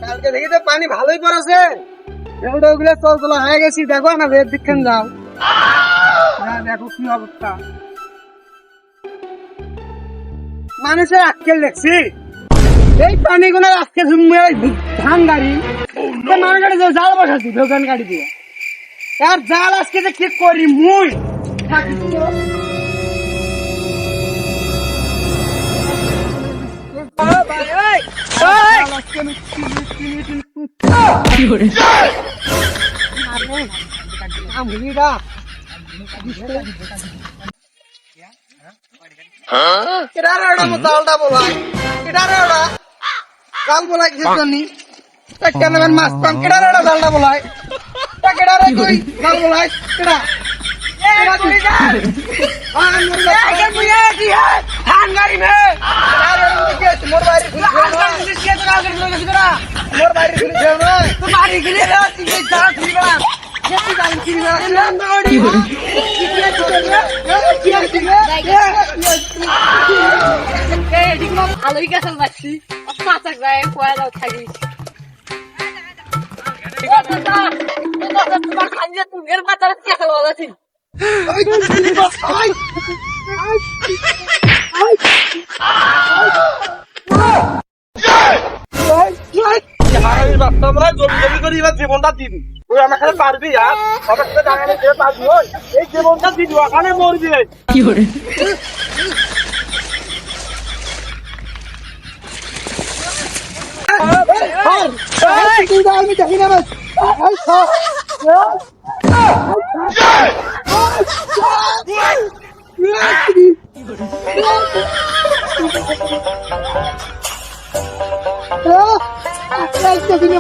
কালকে দেখি তো পানি ভালোই পড়েছে, ওগুলো চল চলা হয়ে গেছি। দেখো না বের দিকখান যাও, দেখো কি অবস্থা। মানুষের আজকেল দেখছি এই পানিগুলো আজকে ধান গাড়ি মানুষ গাড়ি জাল বসাচ্ছি দোকান গাড়ি দিয়ে। আর জাল আজকে যে কি করি মুই জাল বলাই কিসের মাছ পান কেডা জালটা বলাই জাল বলাই কেডা ধান গাড়ি মোর বাড়ি ভালোই গেছেন পাচ্ছি পাঁচা গায়ে পয়া দাও থাকিস তোমার খাইলে তুমি এর বাচ্চারা কেসে বলা আছি জীবনটা দিন তুই আমার সাথে পারবি আর আমার সাথে টাকা নিয়ে পারবি এই জীবনটা দিন ওখানে মরবি কি করে আমি দেখি না দেখি না